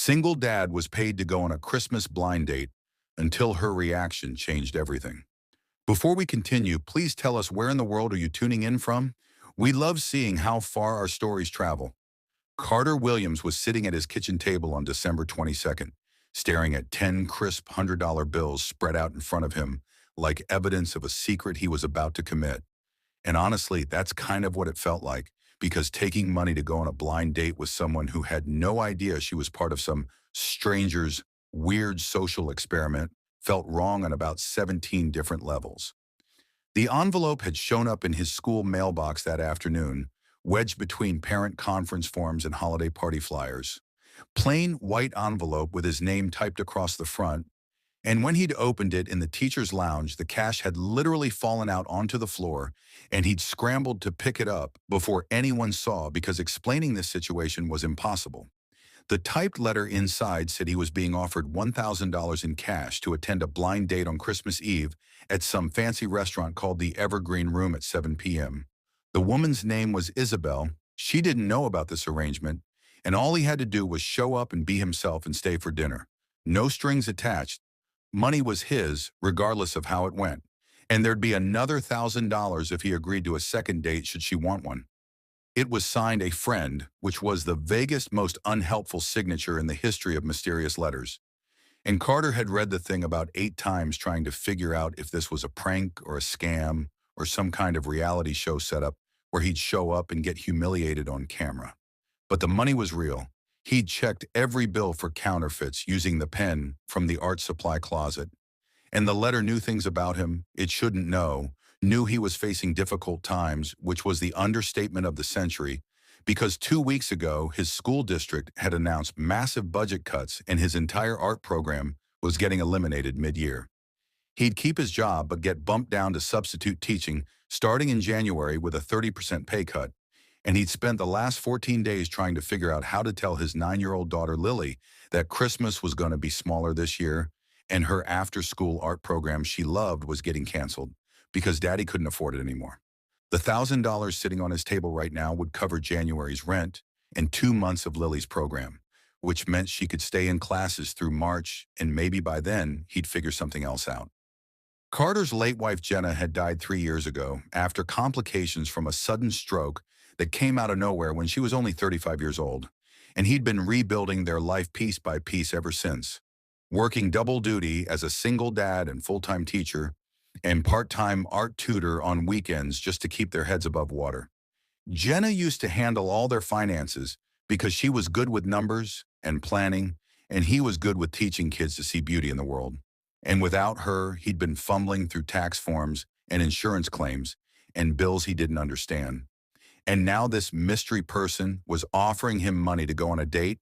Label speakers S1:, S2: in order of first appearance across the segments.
S1: Single dad was paid to go on a Christmas blind date until her reaction changed everything. Before we continue, please tell us where in the world are you tuning in from? We love seeing how far our stories travel. Carter Williams was sitting at his kitchen table on December 22nd, staring at 10 crisp $100 bills spread out in front of him like evidence of a secret he was about to commit. And honestly, that's kind of what it felt like, because taking money to go on a blind date with someone who had no idea she was part of some stranger's weird social experiment felt wrong on about 17 different levels. The envelope had shown up in his school mailbox that afternoon, wedged between parent conference forms and holiday party flyers. Plain white envelope with his name typed across the front, and when he'd opened it in the teacher's lounge, the cash had literally fallen out onto the floor, and he'd scrambled to pick it up before anyone saw because explaining this situation was impossible. The typed letter inside said he was being offered $1,000 in cash to attend a blind date on Christmas Eve at some fancy restaurant called the Evergreen Room at 7 p.m. The woman's name was Isabelle. She didn't know about this arrangement, and all he had to do was show up and be himself and stay for dinner. No strings attached. Money was his, regardless of how it went. And there'd be another $1,000 if he agreed to a second date should she want one. It was signed a friend, which was the vaguest, most unhelpful signature in the history of mysterious letters. And Carter had read the thing about 8 times trying to figure out if this was a prank or a scam or some kind of reality show setup where he'd show up and get humiliated on camera. But the money was real. He'd checked every bill for counterfeits using the pen from the art supply closet. And the letter knew things about him it shouldn't know, knew he was facing difficult times, which was the understatement of the century, because 2 weeks ago, his school district had announced massive budget cuts and his entire art program was getting eliminated mid-year. He'd keep his job but get bumped down to substitute teaching starting in January with a 30% pay cut, and he'd spent the last 14 days trying to figure out how to tell his 9-year-old daughter Lily that Christmas was going to be smaller this year and her after-school art program she loved was getting canceled because Daddy couldn't afford it anymore. The $1,000 sitting on his table right now would cover January's rent and 2 months of Lily's program, which meant she could stay in classes through March, and maybe by then he'd figure something else out. Carter's late wife Jenna had died 3 years ago after complications from a sudden stroke that came out of nowhere when she was only 35 years old, and he'd been rebuilding their life piece by piece ever since, working double duty as a single dad and full-time teacher and part-time art tutor on weekends just to keep their heads above water. Jenna used to handle all their finances because she was good with numbers and planning, and he was good with teaching kids to see beauty in the world. And without her, he'd been fumbling through tax forms and insurance claims and bills he didn't understand. And now this mystery person was offering him money to go on a date,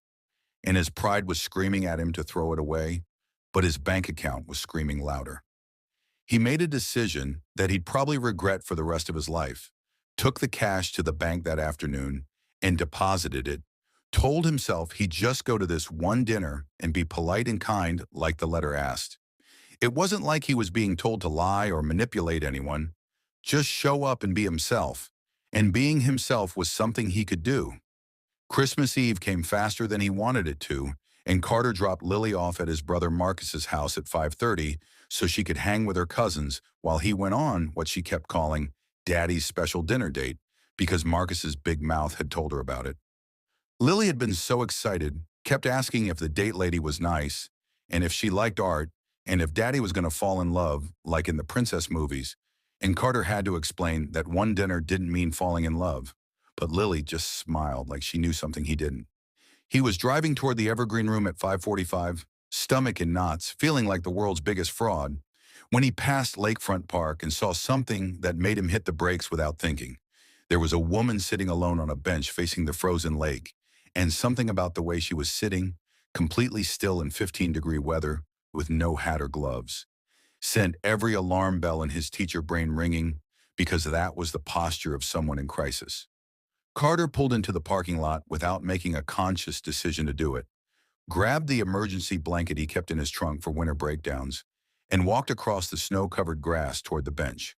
S1: and his pride was screaming at him to throw it away, but his bank account was screaming louder. He made a decision that he'd probably regret for the rest of his life, took the cash to the bank that afternoon and deposited it, told himself he'd just go to this one dinner and be polite and kind like the letter asked. It wasn't like he was being told to lie or manipulate anyone, just show up and be himself. And being himself was something he could do. Christmas Eve came faster than he wanted it to, and Carter dropped Lily off at his brother Marcus's house at 5:30 so she could hang with her cousins while he went on what she kept calling Daddy's special dinner date because Marcus's big mouth had told her about it. Lily had been so excited, kept asking if the date lady was nice, and if she liked art, and if Daddy was going to fall in love, like in the princess movies, and Carter had to explain that one dinner didn't mean falling in love, but Lily just smiled like she knew something he didn't. He was driving toward the Evergreen Room at 5:45, stomach in knots, feeling like the world's biggest fraud, when he passed Lakefront Park and saw something that made him hit the brakes without thinking. There was a woman sitting alone on a bench facing the frozen lake, and something about the way she was sitting, completely still in 15-degree weather, with no hat or gloves, sent every alarm bell in his teacher brain ringing because that was the posture of someone in crisis. Carter pulled into the parking lot without making a conscious decision to do it, grabbed the emergency blanket he kept in his trunk for winter breakdowns, and walked across the snow-covered grass toward the bench.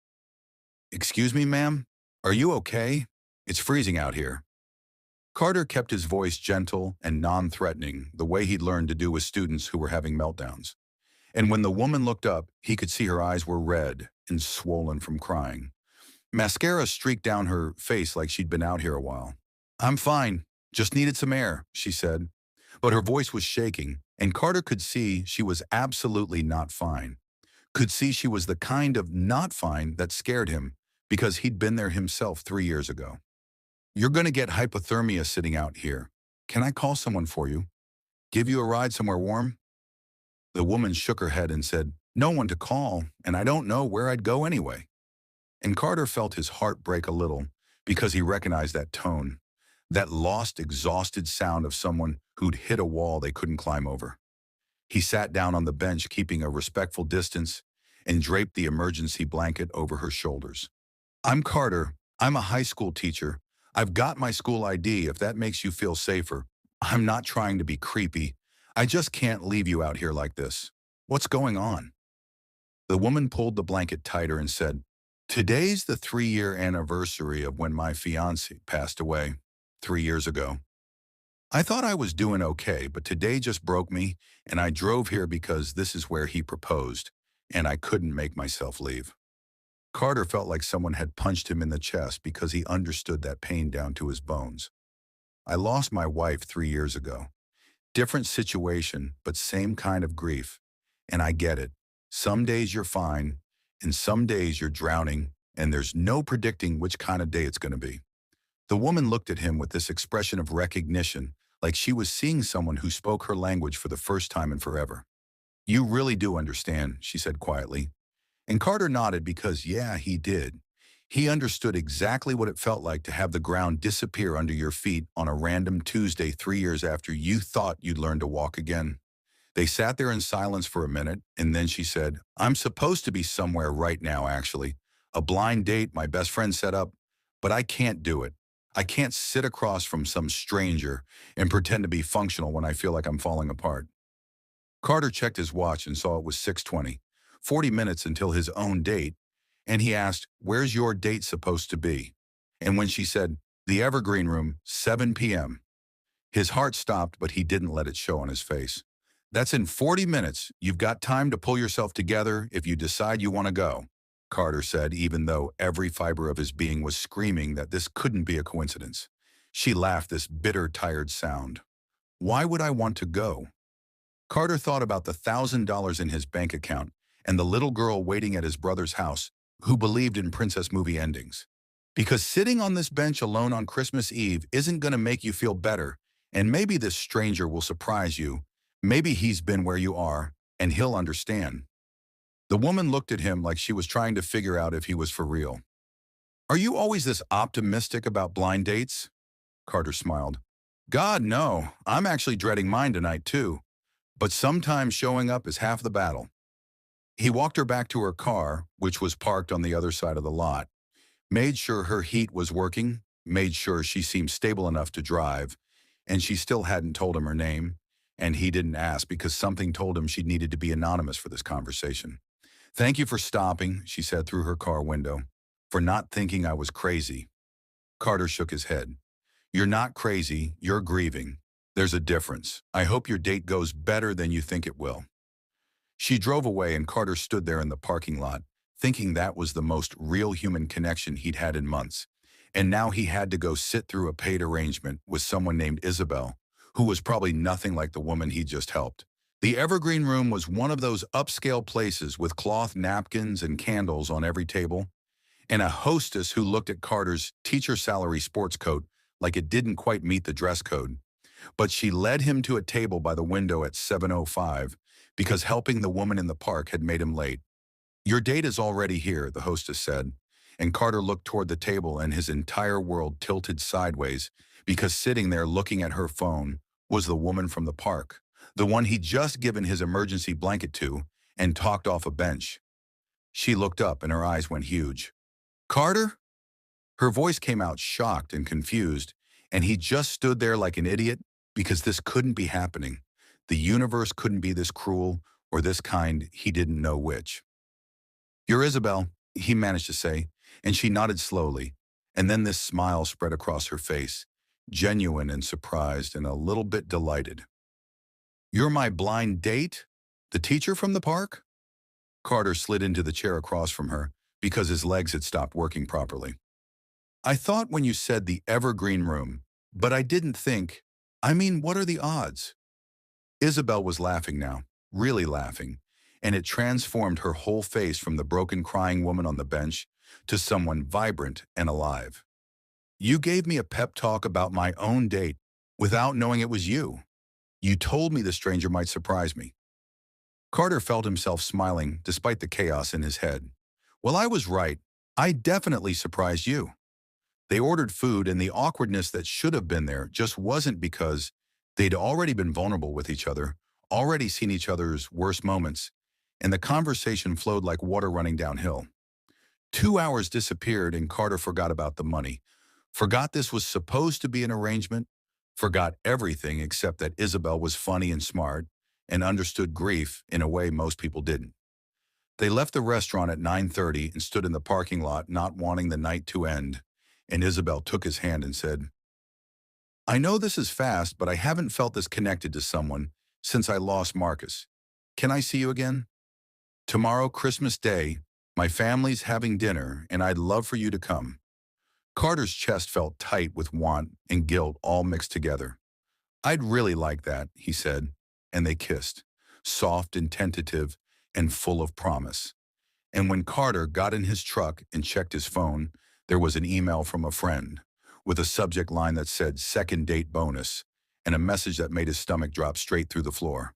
S1: "Excuse me, ma'am? Are you okay? It's freezing out here." Carter kept his voice gentle and non-threatening, the way he'd learned to do with students who were having meltdowns. And when the woman looked up, he could see her eyes were red and swollen from crying. Mascara streaked down her face like she'd been out here a while. "I'm fine. Just needed some air," she said. But her voice was shaking, and Carter could see she was absolutely not fine. Could see she was the kind of not fine that scared him, because he'd been there himself 3 years ago. "You're going to get hypothermia sitting out here. Can I call someone for you? Give you a ride somewhere warm?" The woman shook her head and said, "No one to call, and I don't know where I'd go anyway." And Carter felt his heart break a little because he recognized that tone, that lost, exhausted sound of someone who'd hit a wall they couldn't climb over. He sat down on the bench, keeping a respectful distance, and draped the emergency blanket over her shoulders. "I'm Carter. I'm a high school teacher. I've got my school ID if that makes you feel safer. I'm not trying to be creepy. I just can't leave you out here like this. What's going on?" The woman pulled the blanket tighter and said, "Today's the 3-year anniversary of when my fiancé passed away, 3 years ago. I thought I was doing okay, but today just broke me, and I drove here because this is where he proposed, and I couldn't make myself leave." Carter felt like someone had punched him in the chest because he understood that pain down to his bones. "I lost my wife 3 years ago. Different situation, but same kind of grief. And I get it. Some days you're fine, and some days you're drowning, and there's no predicting which kind of day it's going to be." The woman looked at him with this expression of recognition, like she was seeing someone who spoke her language for the first time in forever. "You really do understand," she said quietly. And Carter nodded because, yeah, he did. He understood exactly what it felt like to have the ground disappear under your feet on a random Tuesday 3 years after you thought you'd learn to walk again. They sat there in silence for a minute, and then she said, "I'm supposed to be somewhere right now, actually. A blind date my best friend set up, but I can't do it. I can't sit across from some stranger and pretend to be functional when I feel like I'm falling apart." Carter checked his watch and saw it was 6:20, 40 minutes until his own date, and he asked, "Where's your date supposed to be?" And when she said, "The Evergreen Room, 7 p.m., his heart stopped, but he didn't let it show on his face. "That's in 40 minutes. You've got time to pull yourself together if you decide you want to go," Carter said, even though every fiber of his being was screaming that this couldn't be a coincidence. She laughed this bitter, tired sound. "Why would I want to go?" Carter thought about the $1,000 in his bank account and the little girl waiting at his brother's house who believed in princess movie endings. Because sitting on this bench alone on Christmas Eve isn't going to make you feel better, and maybe this stranger will surprise you. Maybe he's been where you are, and he'll understand. The woman looked at him like she was trying to figure out if he was for real. "Are you always this optimistic about blind dates?" Carter smiled. "God, no. I'm actually dreading mine tonight, too. But sometimes showing up is half the battle." He walked her back to her car, which was parked on the other side of the lot, made sure her heat was working, made sure she seemed stable enough to drive, and she still hadn't told him her name, and he didn't ask because something told him she needed to be anonymous for this conversation. "Thank you for stopping," she said through her car window, "for not thinking I was crazy." Carter shook his head. "You're not crazy, you're grieving. There's a difference. I hope your date goes better than you think it will." She drove away and Carter stood there in the parking lot, thinking that was the most real human connection he'd had in months. And now he had to go sit through a paid arrangement with someone named Isabelle, who was probably nothing like the woman he'd just helped. The Evergreen Room was one of those upscale places with cloth napkins and candles on every table, and a hostess who looked at Carter's teacher salary sports coat like it didn't quite meet the dress code. But she led him to a table by the window at 7:05 because helping the woman in the park had made him late. "Your date is already here," the hostess said, and Carter looked toward the table and his entire world tilted sideways because sitting there looking at her phone was the woman from the park, the one he'd just given his emergency blanket to and talked off a bench. She looked up and her eyes went huge. "Carter?" Her voice came out shocked and confused, and he just stood there like an idiot because this couldn't be happening. The universe couldn't be this cruel or this kind, he didn't know which. "You're Isabelle," he managed to say, and she nodded slowly, and then this smile spread across her face. genuine and surprised and a little bit delighted. "You're my blind date? The teacher from the park?" Carter slid into the chair across from her because his legs had stopped working properly. "I thought when you said the evergreen room, but I didn't think, I mean, what are the odds?" Isabel was laughing now, really laughing, and it transformed her whole face from the broken crying woman on the bench to someone vibrant and alive. "You gave me a pep talk about my own date without knowing it was you. You told me the stranger might surprise me." Carter felt himself smiling despite the chaos in his head. "Well, I was right. I definitely surprised you." They ordered food, and the awkwardness that should have been there just wasn't because they'd already been vulnerable with each other, already seen each other's worst moments, and the conversation flowed like water running downhill. 2 hours disappeared, and Carter forgot about the money, forgot this was supposed to be an arrangement, forgot everything except that Isabel was funny and smart and understood grief in a way most people didn't. They left the restaurant at 9:30 and stood in the parking lot not wanting the night to end, and Isabel took his hand and said, "I know this is fast, but I haven't felt this connected to someone since I lost Marcus. Can I see you again? Tomorrow, Christmas Day, my family's having dinner, and I'd love for you to come." Carter's chest felt tight with want and guilt all mixed together. "I'd really like that," he said, and they kissed, soft and tentative and full of promise. And when Carter got in his truck and checked his phone, there was an email from a friend with a subject line that said "second date bonus" and a message that made his stomach drop straight through the floor.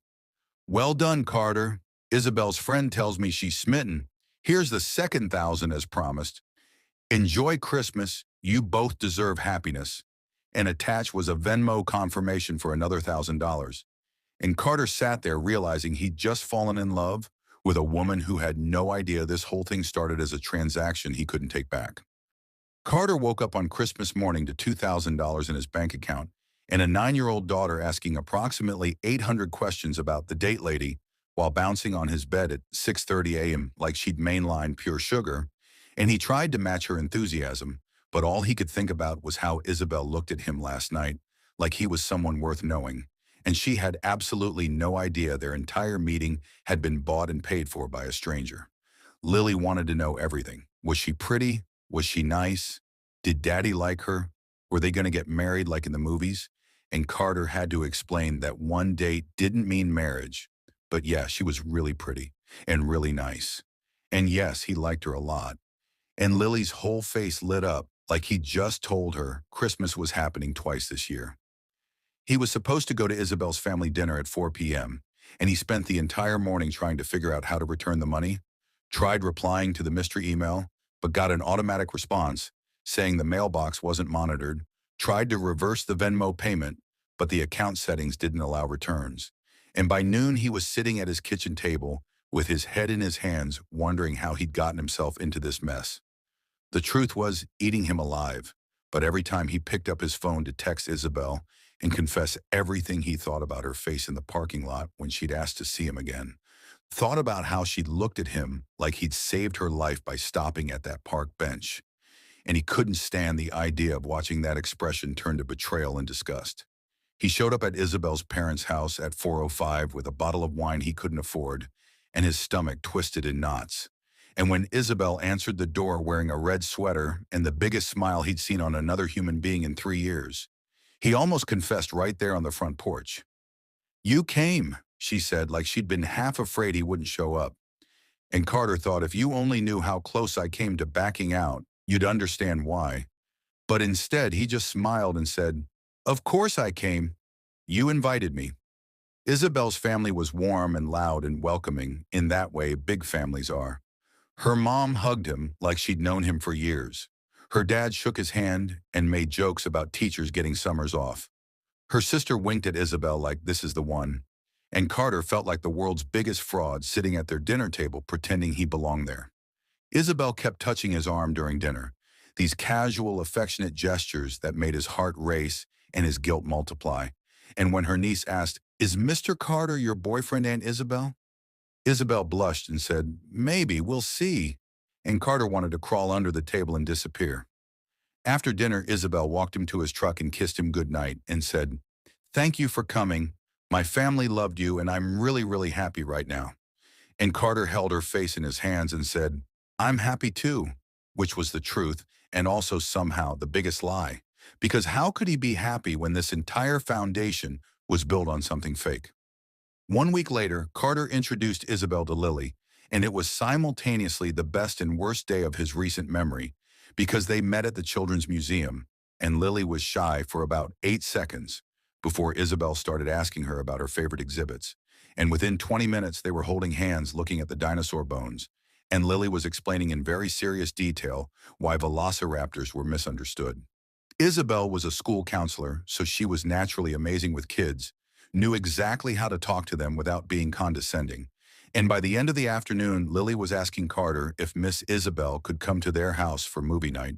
S1: "Well done, Carter. Isabel's friend tells me she's smitten. Here's the second thousand as promised. Enjoy Christmas. You both deserve happiness." And attached was a Venmo confirmation for another $1,000. And Carter sat there realizing he'd just fallen in love with a woman who had no idea this whole thing started as a transaction he couldn't take back. Carter woke up on Christmas morning to $2,000 in his bank account and a 9-year-old daughter asking approximately 800 questions about the date lady while bouncing on his bed at 6:30 a.m. like she'd mainlined pure sugar, and he tried to match her enthusiasm, but all he could think about was how Isabel looked at him last night, like he was someone worth knowing, and she had absolutely no idea their entire meeting had been bought and paid for by a stranger. Lily wanted to know everything. Was she pretty? Was she nice? Did Daddy like her? Were they going to get married like in the movies? And Carter had to explain that one date didn't mean marriage. But yeah, she was really pretty and really nice. And yes, he liked her a lot. And Lily's whole face lit up like he just told her Christmas was happening twice this year. He was supposed to go to Isabel's family dinner at 4 p.m., and he spent the entire morning trying to figure out how to return the money, tried replying to the mystery email, but got an automatic response saying the mailbox wasn't monitored, tried to reverse the Venmo payment, but the account settings didn't allow returns. And by noon, he was sitting at his kitchen table with his head in his hands, wondering how he'd gotten himself into this mess. The truth was eating him alive, but every time he picked up his phone to text Isabel and confess everything he thought about her face in the parking lot when she'd asked to see him again, thought about how she'd looked at him like he'd saved her life by stopping at that park bench, and he couldn't stand the idea of watching that expression turn to betrayal and disgust. He showed up at Isabel's parents' house at 4:05 with a bottle of wine he couldn't afford, and his stomach twisted in knots. And when Isabel answered the door wearing a red sweater and the biggest smile he'd seen on another human being in 3 years, he almost confessed right there on the front porch. "You came," she said, like she'd been half afraid he wouldn't show up. And Carter thought, "If you only knew how close I came to backing out, you'd understand why." But instead, he just smiled and said, "Of course I came. You invited me." Isabel's family was warm and loud and welcoming in that way big families are. Her mom hugged him like she'd known him for years. Her dad shook his hand and made jokes about teachers getting summers off. Her sister winked at Isabel like this is the one. And Carter felt like the world's biggest fraud sitting at their dinner table pretending he belonged there. Isabel kept touching his arm during dinner, these casual, affectionate gestures that made his heart race and his guilt multiply. And when her niece asked, "Is Mr. Carter your boyfriend, Aunt Isabel?" Isabel blushed and said, "Maybe, we'll see." And Carter wanted to crawl under the table and disappear. After dinner, Isabelle walked him to his truck and kissed him goodnight and said, "Thank you for coming. My family loved you and I'm really, really happy right now." And Carter held her face in his hands and said, "I'm happy too," which was the truth and also somehow the biggest lie. Because how could he be happy when this entire foundation was built on something fake? 1 week later, Carter introduced Isabel to Lily, and it was simultaneously the best and worst day of his recent memory because they met at the Children's Museum, and Lily was shy for about 8 seconds before Isabel started asking her about her favorite exhibits. And within 20 minutes, they were holding hands looking at the dinosaur bones, and Lily was explaining in very serious detail why velociraptors were misunderstood. Isabel was a school counselor, so she was naturally amazing with kids, knew exactly how to talk to them without being condescending. And by the end of the afternoon, Lily was asking Carter if Miss Isabel could come to their house for movie night.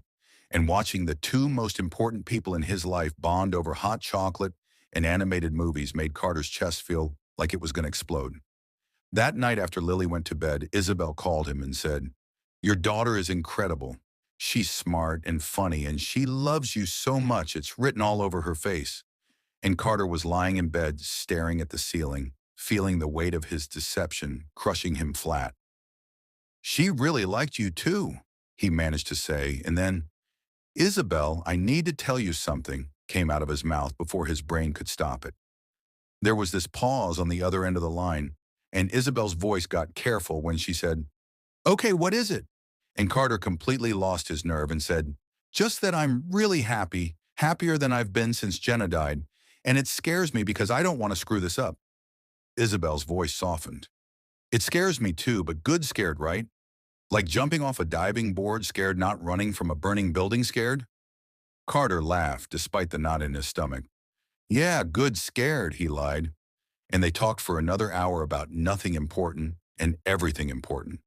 S1: And watching the two most important people in his life bond over hot chocolate and animated movies made Carter's chest feel like it was going to explode. That night after Lily went to bed, Isabel called him and said, "Your daughter is incredible. She's smart and funny, and she loves you so much it's written all over her face." And Carter was lying in bed, staring at the ceiling, feeling the weight of his deception crushing him flat. "She really liked you too," he managed to say, and then, "Isabel, I need to tell you something," came out of his mouth before his brain could stop it. There was this pause on the other end of the line, and Isabel's voice got careful when she said, "Okay, what is it?" And Carter completely lost his nerve and said, "Just that I'm really happy, happier than I've been since Jenna died, and it scares me because I don't want to screw this up." Isabel's voice softened. "It scares me too, but good scared, right? Like jumping off a diving board scared, not running from a burning building scared?" Carter laughed despite the knot in his stomach. "Yeah, good scared," he lied. And they talked for another hour about nothing important and everything important.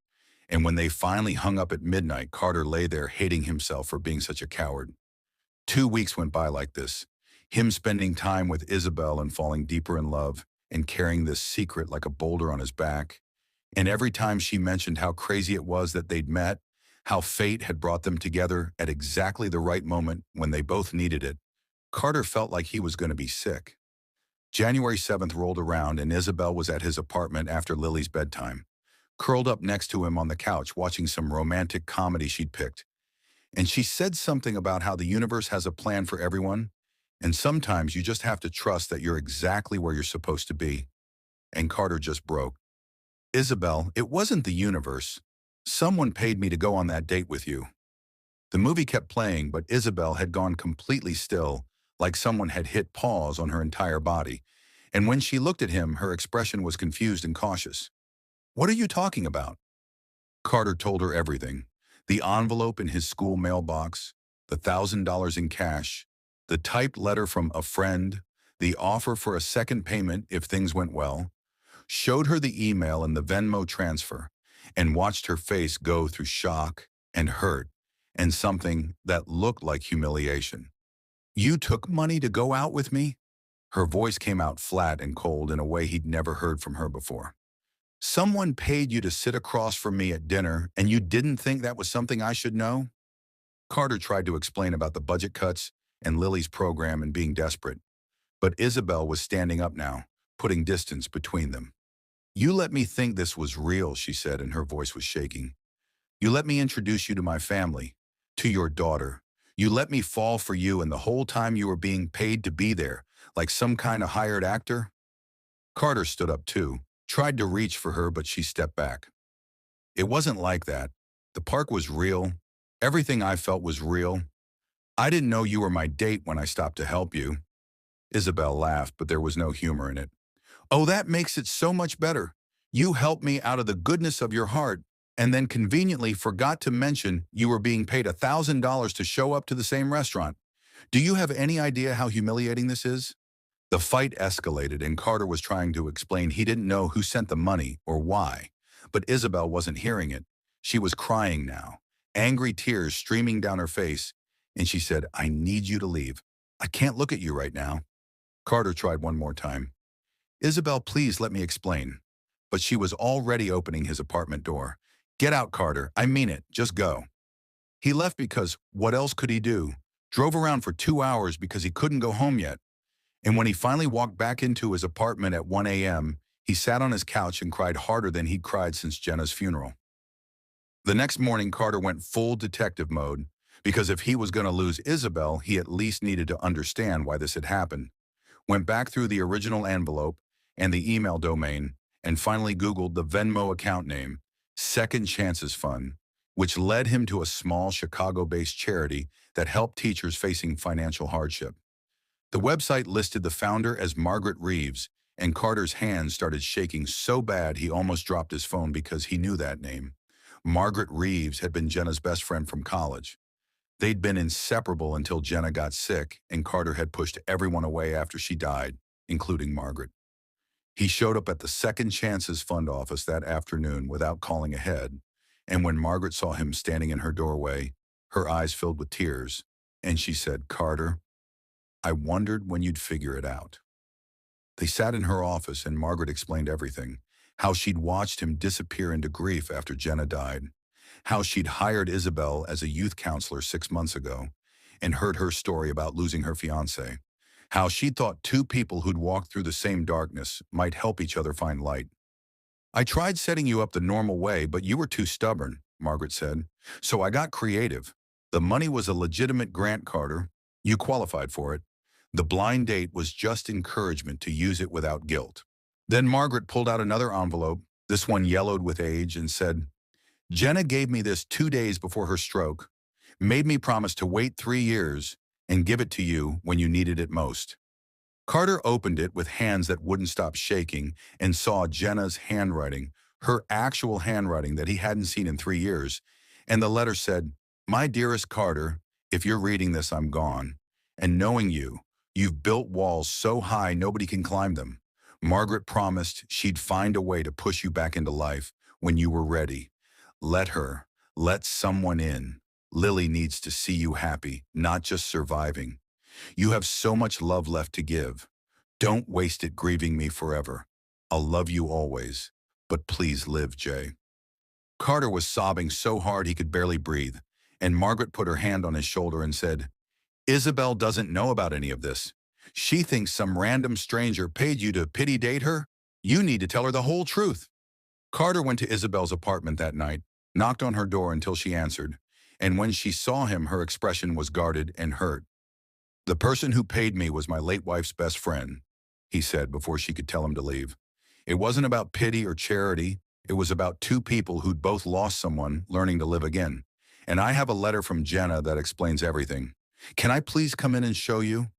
S1: And when they finally hung up at midnight, Carter lay there hating himself for being such a coward. 2 weeks went by like this, him spending time with Isabel and falling deeper in love and carrying this secret like a boulder on his back. And every time she mentioned how crazy it was that they'd met, how fate had brought them together at exactly the right moment when they both needed it, Carter felt like he was going to be sick. January 7th rolled around and Isabel was at his apartment after Lily's bedtime, curled up next to him on the couch watching some romantic comedy she'd picked. And she said something about how the universe has a plan for everyone, and sometimes you just have to trust that you're exactly where you're supposed to be. And Carter just broke. "Isabel, it wasn't the universe. Someone paid me to go on that date with you." The movie kept playing, but Isabel had gone completely still, like someone had hit pause on her entire body. And when she looked at him, her expression was confused and cautious. "What are you talking about?" Carter told her everything. The envelope in his school mailbox, the $1,000 in cash, the typed letter from a friend, the offer for a second payment if things went well, showed her the email and the Venmo transfer, and watched her face go through shock and hurt and something that looked like humiliation. "You took money to go out with me?" Her voice came out flat and cold in a way he'd never heard from her before. "Someone paid you to sit across from me at dinner, and you didn't think that was something I should know?" Carter tried to explain about the budget cuts and Lily's program and being desperate. But Isabel was standing up now, putting distance between them. "You let me think this was real," she said, and her voice was shaking. "You let me introduce you to my family, to your daughter. You let me fall for you, and the whole time you were being paid to be there, like some kind of hired actor." Carter stood up too, tried to reach for her, but she stepped back. "It wasn't like that. The park was real. Everything I felt was real. I didn't know you were my date when I stopped to help you." Isabel laughed, but there was no humor in it. "Oh, that makes it so much better. You helped me out of the goodness of your heart, and then conveniently forgot to mention you were being paid $1,000 to show up to the same restaurant. Do you have any idea how humiliating this is?" The fight escalated, and Carter was trying to explain he didn't know who sent the money or why. But Isabel wasn't hearing it. She was crying now, angry tears streaming down her face, and she said, "I need you to leave. I can't look at you right now." Carter tried one more time. "Isabel, please let me explain." But she was already opening his apartment door. "Get out, Carter. I mean it. Just go." He left because what else could he do? drove around for 2 hours because he couldn't go home yet. And when he finally walked back into his apartment at 1 a.m., he sat on his couch and cried harder than he'd cried since Jenna's funeral. The next morning, Carter went full detective mode, because if he was going to lose Isabelle, he at least needed to understand why this had happened. Went back through the original envelope and the email domain, and finally Googled the Venmo account name, Second Chances Fund, which led him to a small Chicago-based charity that helped teachers facing financial hardship. The website listed the founder as Margaret Reeves, and Carter's hands started shaking so bad he almost dropped his phone because he knew that name. Margaret Reeves had been Jenna's best friend from college. They'd been inseparable until Jenna got sick, and Carter had pushed everyone away after she died, including Margaret. He showed up at the Second Chances Fund office that afternoon without calling ahead, and when Margaret saw him standing in her doorway, her eyes filled with tears, and she said, "Carter, I wondered when you'd figure it out." They sat in her office and Margaret explained everything, how she'd watched him disappear into grief after Jenna died, how she'd hired Isabelle as a youth counselor 6 months ago and heard her story about losing her fiancé, how she thought two people who'd walked through the same darkness might help each other find light. "I tried setting you up the normal way, but you were too stubborn," Margaret said. "So I got creative. The money was a legitimate grant, Carter. You qualified for it. The blind date was just encouragement to use it without guilt." Then Margaret pulled out another envelope, this one yellowed with age, and said, "Jenna gave me this 2 days before her stroke, made me promise to wait 3 years and give it to you when you needed it most." Carter opened it with hands that wouldn't stop shaking and saw Jenna's handwriting, her actual handwriting that he hadn't seen in 3 years, and the letter said, "My dearest Carter, if you're reading this, I'm gone. And knowing you, you've built walls so high nobody can climb them. Margaret promised she'd find a way to push you back into life when you were ready. Let her. Let someone in. Lily needs to see you happy, not just surviving. You have so much love left to give. Don't waste it grieving me forever. I'll love you always. But please live, Jay." Carter was sobbing so hard he could barely breathe, and Margaret put her hand on his shoulder and said, "Isabelle doesn't know about any of this. She thinks some random stranger paid you to pity date her. You need to tell her the whole truth." Carter went to Isabelle's apartment that night, knocked on her door until she answered, and when she saw him, her expression was guarded and hurt. "The person who paid me was my late wife's best friend," he said before she could tell him to leave. "It wasn't about pity or charity. It was about two people who'd both lost someone learning to live again. And I have a letter from Jenna that explains everything. Can I please come in and show you?"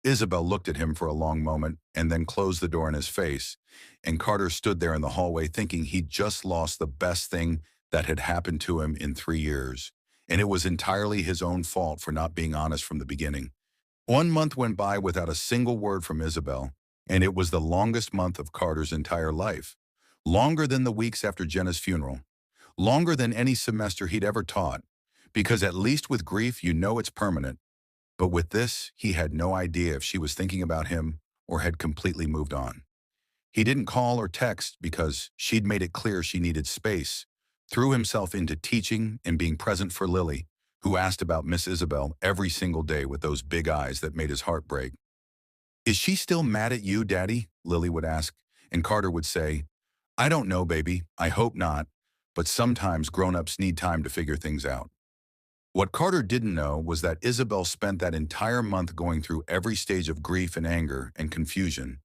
S1: Isabelle looked at him for a long moment and then closed the door in his face, and Carter stood there in the hallway thinking he'd just lost the best thing that had happened to him in 3 years, and it was entirely his own fault for not being honest from the beginning. 1 month went by without a single word from Isabelle, and it was the longest month of Carter's entire life. Longer than the weeks after Jenna's funeral. Longer than any semester he'd ever taught, because at least with grief you know it's permanent. But with this, he had no idea if she was thinking about him or had completely moved on. He didn't call or text because she'd made it clear she needed space, threw himself into teaching and being present for Lily, who asked about Miss Isabelle every single day with those big eyes that made his heart break. "Is she still mad at you, Daddy?" Lily would ask, and Carter would say, "I don't know, baby. I hope not. But sometimes grown-ups need time to figure things out." What Carter didn't know was that Isabelle spent that entire month going through every stage of grief and anger and confusion.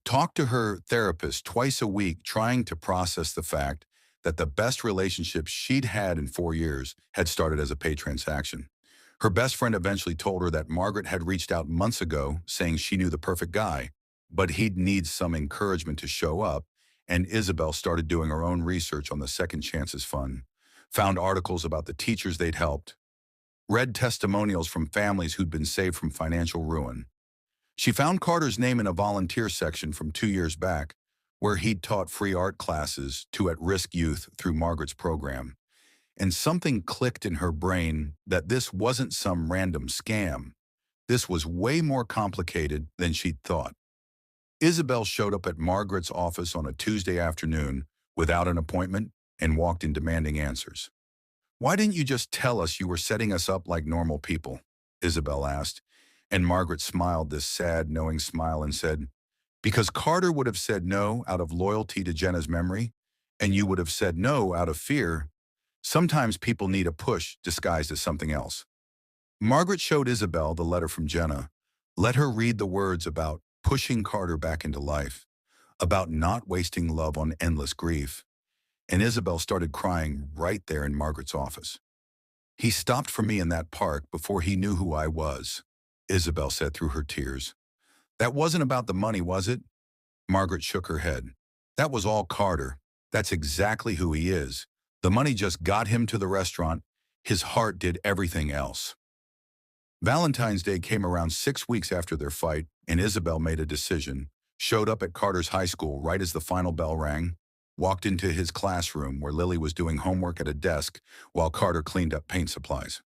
S1: Talked to her therapist twice a week trying to process the fact that the best relationship she'd had in 4 years had started as a paid transaction. Her best friend eventually told her that Margaret had reached out months ago saying she knew the perfect guy, but he'd need some encouragement to show up, and Isabelle started doing her own research on the Second Chances Fund, found articles about the teachers they'd helped, read testimonials from families who'd been saved from financial ruin. She found Carter's name in a volunteer section from 2 years back, where he'd taught free art classes to at-risk youth through Margaret's program. And something clicked in her brain that this wasn't some random scam. This was way more complicated than she'd thought. Isabelle showed up at Margaret's office on a Tuesday afternoon without an appointment and walked in demanding answers. "Why didn't you just tell us you were setting us up like normal people?" Isabelle asked, and Margaret smiled this sad, knowing smile and said, because Carter would have said no out of loyalty to Jenna's memory, and you would have said no out of fear. Sometimes people need a push disguised as something else. Margaret showed Isabelle the letter from Jenna. Let her read the words about pushing Carter back into life, about not wasting love on endless grief. And Isabelle started crying right there in Margaret's office. He stopped for me in that park before he knew who I was, Isabelle said through her tears. That wasn't about the money, was it? Margaret shook her head. That was all Carter. That's exactly who he is. The money just got him to the restaurant. His heart did everything else. Valentine's Day came around 6 weeks after their fight, and Isabelle made a decision, showed up at Carter's high school right as the final bell rang, walked into his classroom where Lily was doing homework at a desk while Carter cleaned up paint supplies.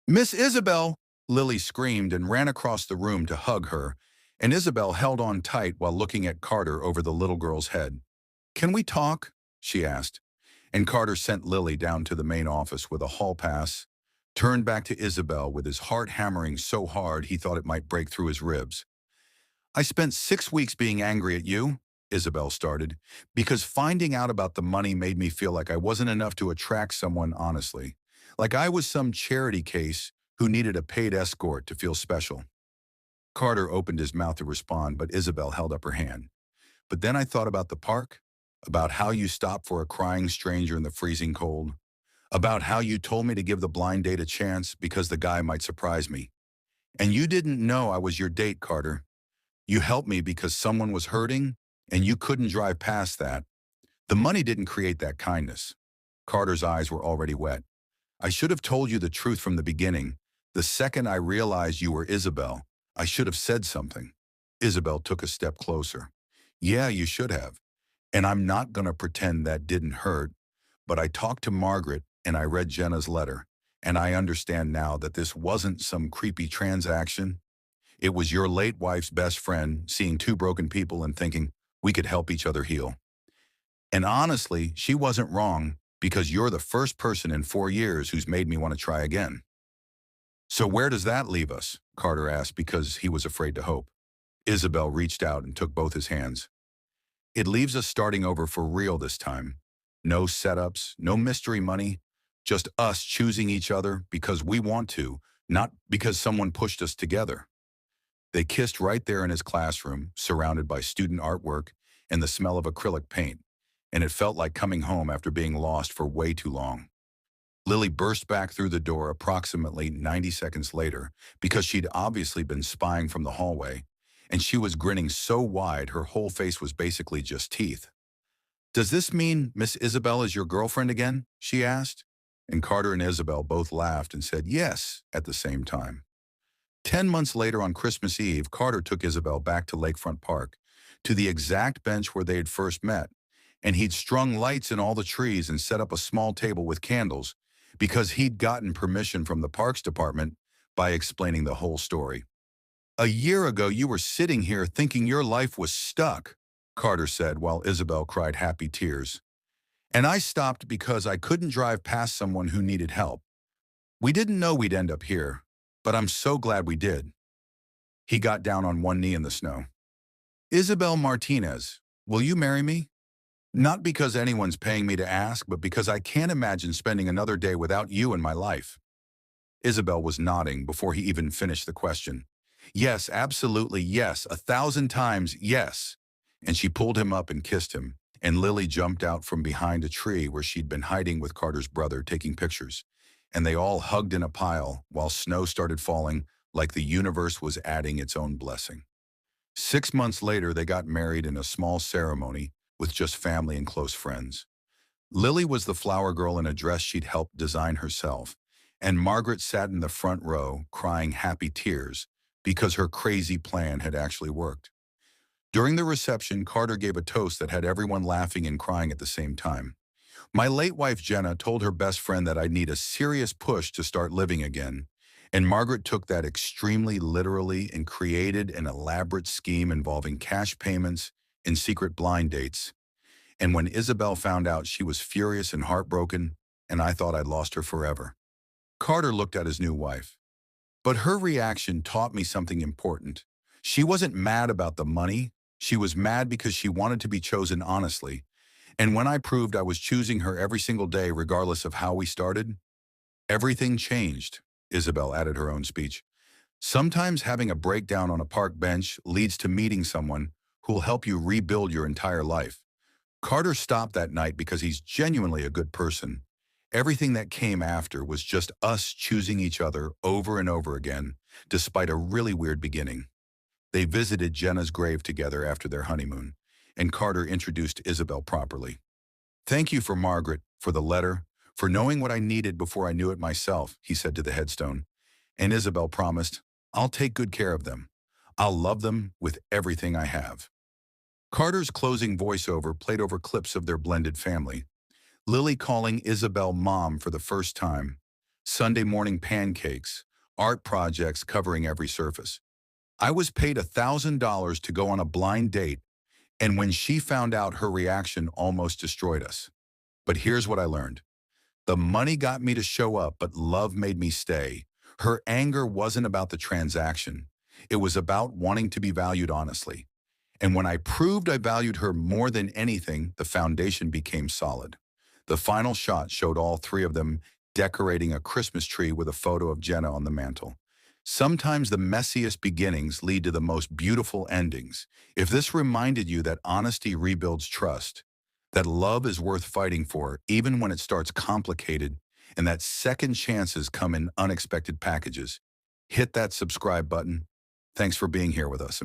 S1: Miss Isabelle! Lily screamed and ran across the room to hug her, and Isabelle held on tight while looking at Carter over the little girl's head. Can we talk? She asked, and Carter sent Lily down to the main office with a hall pass, turned back to Isabelle with his heart hammering so hard he thought it might break through his ribs. I spent 6 weeks being angry at you, Isabelle started, because finding out about the money made me feel like I wasn't enough to attract someone honestly, like I was some charity case who needed a paid escort to feel special. Carter opened his mouth to respond, but Isabelle held up her hand. But then I thought about the park, about how you stopped for a crying stranger in the freezing cold, about how you told me to give the blind date a chance because the guy might surprise me. And you didn't know I was your date, Carter. You helped me because someone was hurting, and you couldn't drive past that. The money didn't create that kindness. Carter's eyes were already wet. I should have told you the truth from the beginning. The second I realized you were Isabelle, I should have said something. Isabelle took a step closer. Yeah, you should have. And I'm not going to pretend that didn't hurt, but I talked to Margaret and I read Jenna's letter, and I understand now that this wasn't some creepy transaction. It was your late wife's best friend seeing two broken people and thinking we could help each other heal. And honestly, she wasn't wrong because you're the first person in 4 years who's made me want to try again. So where does that leave us? Carter asked because he was afraid to hope. Isabelle reached out and took both his hands. It leaves us starting over for real this time. No setups, no mystery money, just us choosing each other because we want to, not because someone pushed us together. They kissed right there in his classroom, surrounded by student artwork and the smell of acrylic paint, and it felt like coming home after being lost for way too long. Lily burst back through the door approximately 90 seconds later because she'd obviously been spying from the hallway, and she was grinning so wide her whole face was basically just teeth. Does this mean Miss Isabelle is your girlfriend again? She asked, and Carter and Isabelle both laughed and said yes at the same time. 10 months later on Christmas Eve, Carter took Isabelle back to Lakefront Park, to the exact bench where they had first met, and he'd strung lights in all the trees and set up a small table with candles because he'd gotten permission from the Parks Department by explaining the whole story. A year ago, you were sitting here thinking your life was stuck, Carter said while Isabelle cried happy tears. And I stopped because I couldn't drive past someone who needed help. We didn't know we'd end up here, but I'm so glad we did. He got down on one knee in the snow. Isabelle Martinez, will you marry me? Not because anyone's paying me to ask, but because I can't imagine spending another day without you in my life. Isabelle was nodding before he even finished the question. Yes, absolutely yes, 1,000 times yes. And she pulled him up and kissed him, and Lily jumped out from behind a tree where she'd been hiding with Carter's brother taking pictures, and they all hugged in a pile while snow started falling like the universe was adding its own blessing. 6 months later, they got married in a small ceremony with just family and close friends. Lily was the flower girl in a dress she'd helped design herself, and Margaret sat in the front row crying happy tears because her crazy plan had actually worked. During the reception, Carter gave a toast that had everyone laughing and crying at the same time. My late wife Jenna told her best friend that I'd need a serious push to start living again, and Margaret took that extremely literally and created an elaborate scheme involving cash payments and secret blind dates. And when Isabelle found out, she was furious and heartbroken, and I thought I'd lost her forever. Carter looked at his new wife. But her reaction taught me something important. She wasn't mad about the money. She was mad because she wanted to be chosen honestly. And when I proved I was choosing her every single day, regardless of how we started, everything changed, Isabel added her own speech. Sometimes having a breakdown on a park bench leads to meeting someone who'll help you rebuild your entire life. Carter stopped that night because he's genuinely a good person. Everything that came after was just us choosing each other over and over again, despite a really weird beginning. They visited Jenna's grave together after their honeymoon, and Carter introduced Isabel properly. Thank you for Margaret, for the letter, for knowing what I needed before I knew it myself, he said to the headstone. And Isabel promised, I'll take good care of them. I'll love them with everything I have. Carter's closing voiceover played over clips of their blended family. Lily calling Isabel mom for the first time. Sunday morning pancakes. Art projects covering every surface. I was paid $1,000 to go on a blind date, and when she found out, her reaction almost destroyed us. But here's what I learned. The money got me to show up, but love made me stay. Her anger wasn't about the transaction. It was about wanting to be valued honestly. And when I proved I valued her more than anything, the foundation became solid. The final shot showed all three of them decorating a Christmas tree with a photo of Jenna on the mantle. Sometimes the messiest beginnings lead to the most beautiful endings. If this reminded you that honesty rebuilds trust, that love is worth fighting for even when it starts complicated, and that second chances come in unexpected packages, hit that subscribe button. Thanks for being here with us.